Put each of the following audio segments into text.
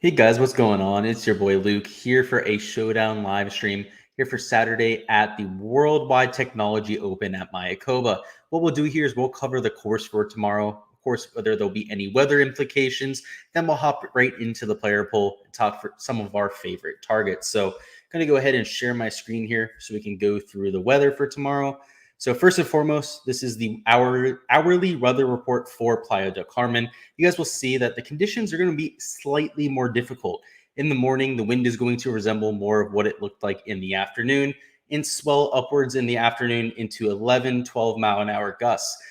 Hey guys, what's going on? It's your boy Luke here for a Showdown live stream here for Saturday at the Worldwide Technology Open at Mayakoba. What we'll do here is we'll cover the course for tomorrow, of course, whether there'll be any weather implications. Then we'll hop right into the player poll and talk for some of our favorite targets. So I'm going to go ahead and share my screen here so we can go through the weather for tomorrow. So first and foremost, this is the hourly weather report for Playa del Carmen. You guys will see that the conditions are going to be slightly more difficult. In the morning, the wind is going to resemble more of what it looked like in the afternoon and swell upwards in the afternoon into 11, 12 mile an hour gusts.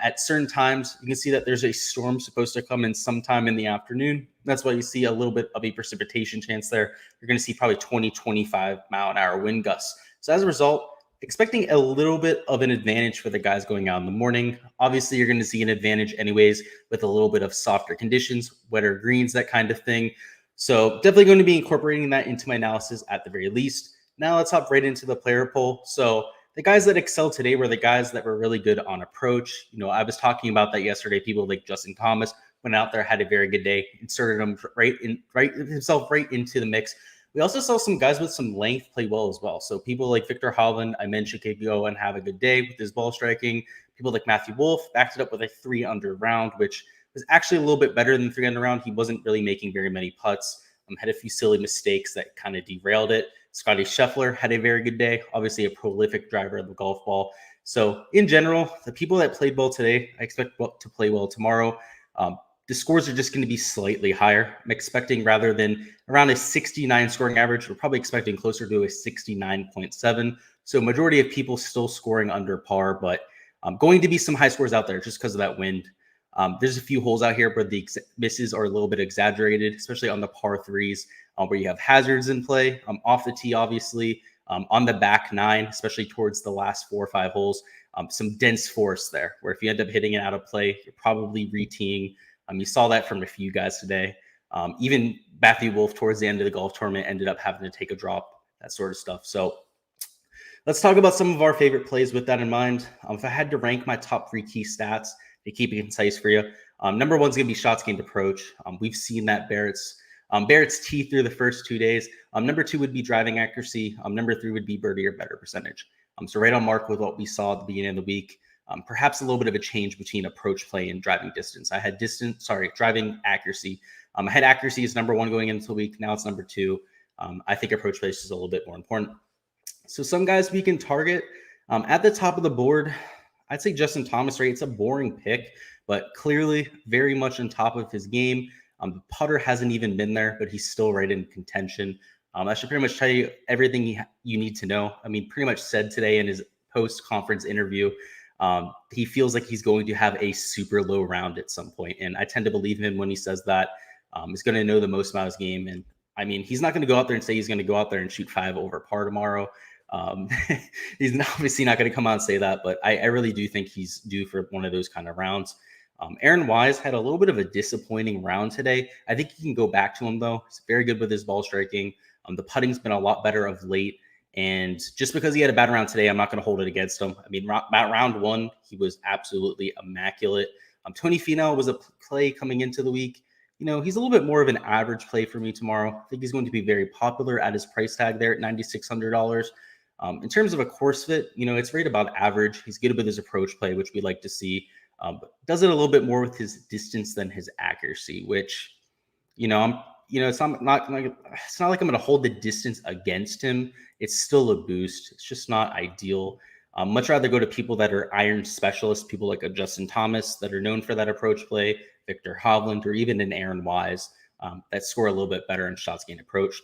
At certain times, you can see that there's a storm supposed to come in sometime in the afternoon. That's why you see a little bit of a precipitation chance there. You're going to see probably 20, 25 mile an hour wind gusts. So as a result, expecting a little bit of an advantage for the guys going out in the morning. Obviously, you're going to see an advantage anyways with a little bit of softer conditions, wetter greens, that kind of thing. So definitely going to be incorporating that into my analysis at the very least. Now let's hop right into the player poll. So the guys that excelled today were the guys that were really good on approach. I was talking about that yesterday. People like Justin Thomas went out there, had a very good day, inserted him himself right into the mix. We also saw some guys with some length play well as well. So people like Victor Hovland, I mentioned, could go and have a good day with his ball striking. People like Matthew Wolff backed it up with a 3-under round, which was actually a little bit better than 3-under round. He wasn't really making very many putts. Had a few silly mistakes that kind of derailed it. Scotty Scheffler had a very good day. Obviously a prolific driver of the golf ball. So in general, the people that played well today, I expect to play well tomorrow. The scores are just going to be slightly higher. I'm expecting rather than around a 69 scoring average, we're probably expecting closer to a 69.7. So majority of people still scoring under par, but going to be some high scores out there just because of that wind. There's a few holes out here where the misses are a little bit exaggerated, especially on the par threes where you have hazards in play. Off the tee, obviously, on the back nine, especially towards the last 4 or 5 holes, some dense forest there where if you end up hitting it out of play, you're probably re-teeing. You saw that from a few guys today. Even Matthew Wolff towards the end of the golf tournament ended up having to take a drop, that sort of stuff. So let's talk about some of our favorite plays with that in mind. If I had to rank my top 3 key stats to keep it concise for you, number 1 is going to be shots gained approach. We've seen that Barrett's tee through the first 2 days. Number 2 would be driving accuracy. Number 3 would be birdie or better percentage. So right on mark with what we saw at the beginning of the week. Perhaps a little bit of a change between approach play and driving distance. I had driving accuracy. I had accuracy as number 1 going into the week. Now it's number 2. I think approach play is just a little bit more important. So some guys we can target at the top of the board. I'd say Justin Thomas, right? It's a boring pick, but clearly very much on top of his game. The putter hasn't even been there, but he's still right in contention. I should pretty much tell you everything you need to know. Pretty much said today in his post-conference interview, he feels like he's going to have a super low round at some point. And I tend to believe him when he says that. He's going to know the most about his game. And he's not going to go out there and say he's going to go out there and shoot 5 over par tomorrow. He's obviously not going to come out and say that, but I really do think he's due for one of those kind of rounds. Aaron Wise had a little bit of a disappointing round today. I think you can go back to him, though. He's very good with his ball striking. The putting's been a lot better of late. And just because he had a bad round today, I'm not going to hold it against him. Round 1, he was absolutely immaculate. Tony Finau was a play coming into the week. He's a little bit more of an average play for me tomorrow. I think he's going to be very popular at his price tag there at $9,600. In terms of a course fit, it's right about average. He's good with his approach play, which we like to see. But does it a little bit more with his distance than his accuracy, which, it's not like I'm going to hold the distance against him. It's still a boost. It's just not ideal. Much rather go to people that are iron specialists, people like a Justin Thomas that are known for that approach play, Victor Hovland, or even an Aaron Wise that score a little bit better in shots gained approach.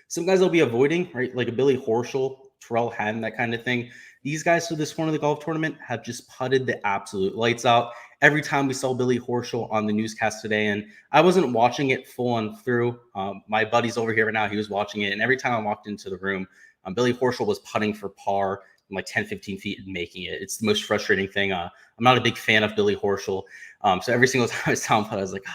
Some guys I'll be avoiding, right? Like a Billy Horschel, Terrell Hatton, that kind of thing. These guys to this point of the golf tournament have just putted the absolute lights out. Every time we saw Billy Horschel on the newscast today, and I wasn't watching it full on through. My buddy's over here right now. He was watching it. And every time I walked into the room, Billy Horschel was putting for par from like 10, 15 feet and making it. It's the most frustrating thing. I'm not a big fan of Billy Horschel. So every single time I saw him putt, I was like,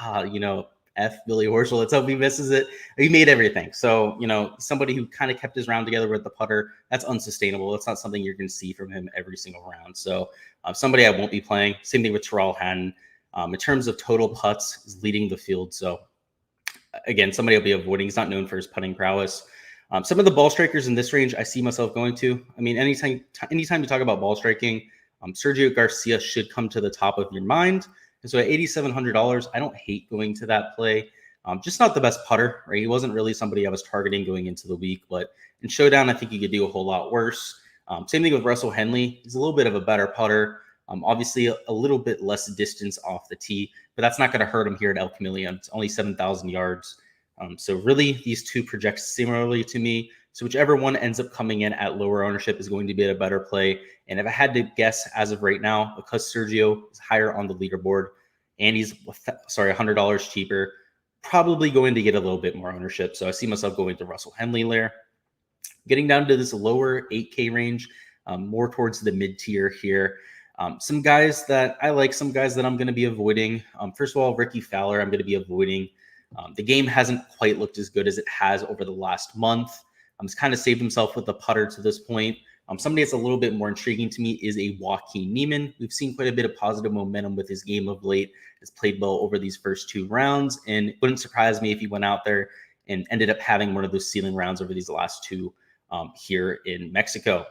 F Billy Horschel. Let's hope he misses it. He made everything. So, somebody who kind of kept his round together with the putter, that's unsustainable. That's not something you're going to see from him every single round. So somebody I won't be playing. Same thing with Terrell Hatton. In terms of total putts, is leading the field. So again, somebody I'll be avoiding. He's not known for his putting prowess. Some of the ball strikers in this range, I see myself going to. I mean, anytime you talk about ball striking, Sergio Garcia should come to the top of your mind. And so at $8,700, I don't hate going to that play. Just not the best putter, right? He wasn't really somebody I was targeting going into the week, but in Showdown, I think he could do a whole lot worse. Same thing with Russell Henley. He's a little bit of a better putter. Obviously, a little bit less distance off the tee, but that's not going to hurt him here at El Camaleon. It's only 7,000 yards. So really, these two project similarly to me. So whichever one ends up coming in at lower ownership is going to be a better play. And if I had to guess as of right now, because Sergio is higher on the leaderboard and he's, $100 cheaper, probably going to get a little bit more ownership. So I see myself going to Russell Henley there. Getting down to this lower 8K range, more towards the mid-tier here. Some guys that I like, some guys that I'm going to be avoiding. First of all, Ricky Fowler, I'm going to be avoiding. The game hasn't quite looked as good as it has over the last month. He's kind of saved himself with the putter to this point. Somebody that's a little bit more intriguing to me is a Joaquin Neiman. We've seen quite a bit of positive momentum with his game of late. Has played well over these first two rounds, and it wouldn't surprise me if he went out there and ended up having one of those ceiling rounds over these last two here in Mexico.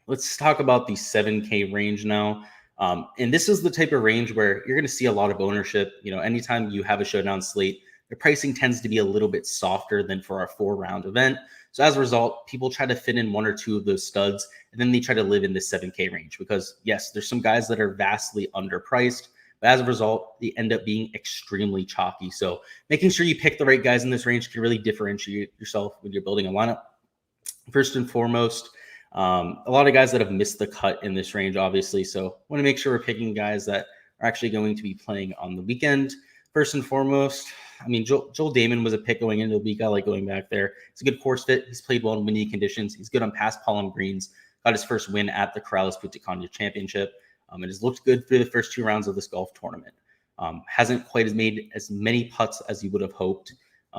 Let's talk about the 7K range now. And this is the type of range where you're going to see a lot of ownership. You know, anytime you have a Showdown slate, the pricing tends to be a little bit softer than for our 4-round event. So as a result, people try to fit in one or two of those studs, and then they try to live in the 7K range because, yes, there's some guys that are vastly underpriced, but as a result, they end up being extremely chalky. So making sure you pick the right guys in this range can really differentiate yourself when you're building a lineup. First and foremost, a lot of guys that have missed the cut in this range, obviously. So want to make sure we're picking guys that are actually going to be playing on the weekend. First and foremost, I mean, Joel Dahmen was a pick going into the week. I like going back there. It's a good course fit. He's played well in windy conditions. He's good on past Palm Greens. Got his first win at the Corrales Putaconya Championship. And has looked good through the first two rounds of this golf tournament. Hasn't quite made as many putts as you would have hoped.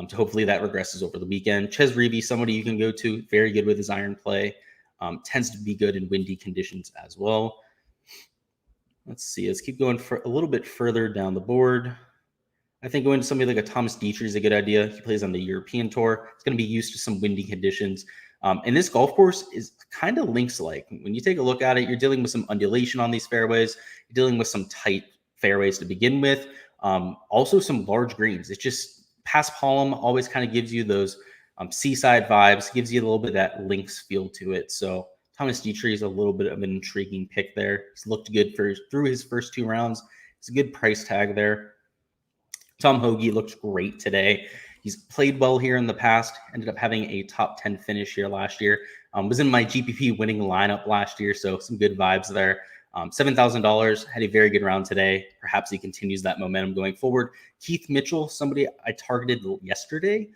So hopefully that regresses over the weekend. Ches Reavie, somebody you can go to. Very good with his iron play. Tends to be good in windy conditions as well. Let's see. Let's keep going for a little bit further down the board. I think going to somebody like a Thomas Dietry is a good idea. He plays on the European Tour. It's going to be used to some windy conditions. And this golf course is kind of links-like. When you take a look at it, you're dealing with some undulation on these fairways. You're dealing with some tight fairways to begin with. Also some large greens. It's just past Palm always kind of gives you those seaside vibes, gives you a little bit of that links feel to it. So Thomas Dietry is a little bit of an intriguing pick there. He's looked good through his first two rounds. It's a good price tag there. Tom Hoagie looked great today. He's played well here in the past, ended up having a top 10 finish here last year. Was in my GPP winning lineup last year, so some good vibes there. $7,000, had a very good round today. Perhaps he continues that momentum going forward. Keith Mitchell, somebody I targeted yesterday,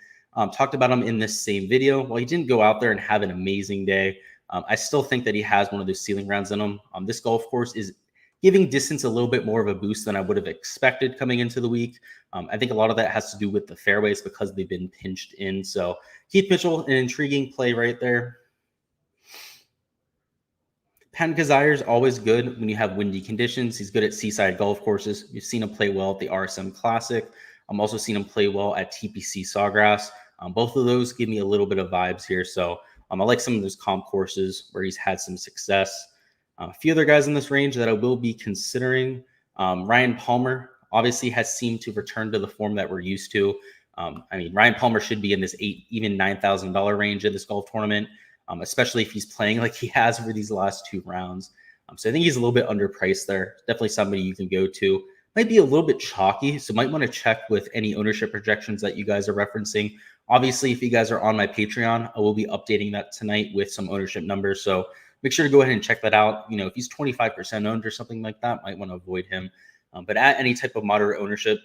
talked about him in this same video. While he didn't go out there and have an amazing day, I still think that he has one of those ceiling rounds in him. This golf course is giving distance a little bit more of a boost than I would have expected coming into the week. I think a lot of that has to do with the fairways because they've been pinched in. So Keith Mitchell, an intriguing play right there. Patton Kizzire is always good when you have windy conditions. He's good at seaside golf courses. You've seen him play well at the RSM Classic. I'm also seen him play well at TPC Sawgrass. Both of those give me a little bit of vibes here. So I like some of those comp courses where he's had some success. A few other guys in this range that I will be considering. Ryan Palmer obviously has seemed to return to the form that we're used to. I mean, Ryan Palmer should be in this $8,000, even $9,000 range in this golf tournament, especially if he's playing like he has over these last two rounds. So I think he's a little bit underpriced there. Definitely somebody you can go to. Might be a little bit chalky, so might want to check with any ownership projections that you guys are referencing. Obviously, if you guys are on my Patreon, I will be updating that tonight with some ownership numbers. So make sure to go ahead and check that out. You know, if he's 25% owned or something like that, might want to avoid him. But at any type of moderate ownership,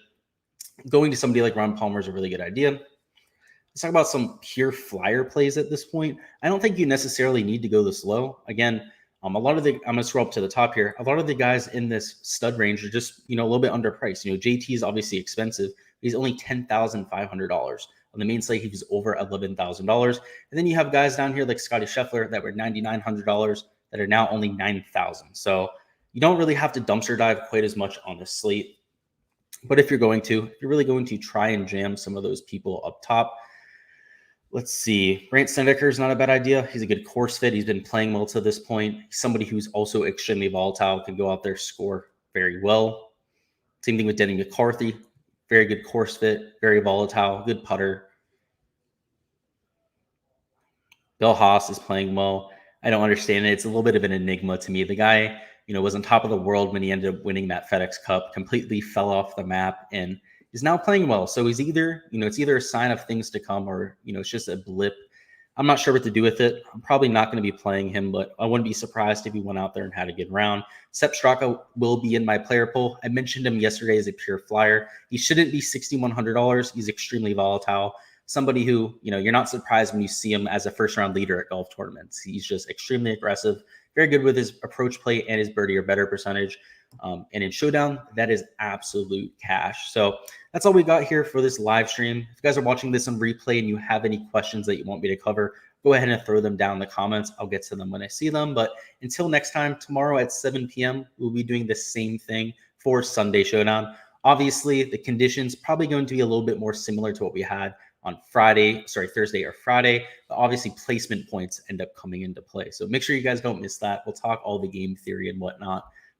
going to somebody like Ron Palmer is a really good idea. Let's talk about some pure flyer plays at this point. I don't think you necessarily need to go this low. Again, I'm going to scroll up to the top here. A lot of the guys in this stud range are just, a little bit underpriced. JT is obviously expensive. He's only $10,500. On the main slate, he was over $11,000. And then you have guys down here like Scotty Scheffler that were $9,900 that are now only $9,000. So you don't really have to dumpster dive quite as much on the slate. But if you're really going to try and jam some of those people up top, let's see. Brent Cenaker is not a bad idea. He's a good course fit. He's been playing well to this point. He's somebody who's also extremely volatile, can go out there, score very well. Same thing with Denny McCarthy. Very good course fit, very volatile, good putter. Bill Haas is playing well. I don't understand it. It's a little bit of an enigma to me. The guy, was on top of the world when he ended up winning that FedEx Cup, completely fell off the map, and is now playing well. So he's either, it's either a sign of things to come or, it's just a blip. I'm not sure what to do with it. I'm probably not going to be playing him, but I wouldn't be surprised if he went out there and had a good round. Sepp Straka will be in my player pool. I mentioned him yesterday as a pure flyer. He shouldn't be $6,100. He's extremely volatile. Somebody who, you're not surprised when you see him as a first-round leader at golf tournaments. He's just extremely aggressive, very good with his approach play and his birdie or better percentage. And in Showdown, that is absolute cash. So that's all we got here for this live stream. If you guys are watching this on replay and you have any questions that you want me to cover, go ahead and throw them down in the comments. I'll get to them when I see them. But until next time, tomorrow at 7 p.m., we'll be doing the same thing for Sunday Showdown. Obviously, the conditions probably going to be a little bit more similar to what we had on Thursday or Friday, but obviously placement points end up coming into play. So make sure you guys don't miss that. We'll talk all the game theory and whatnot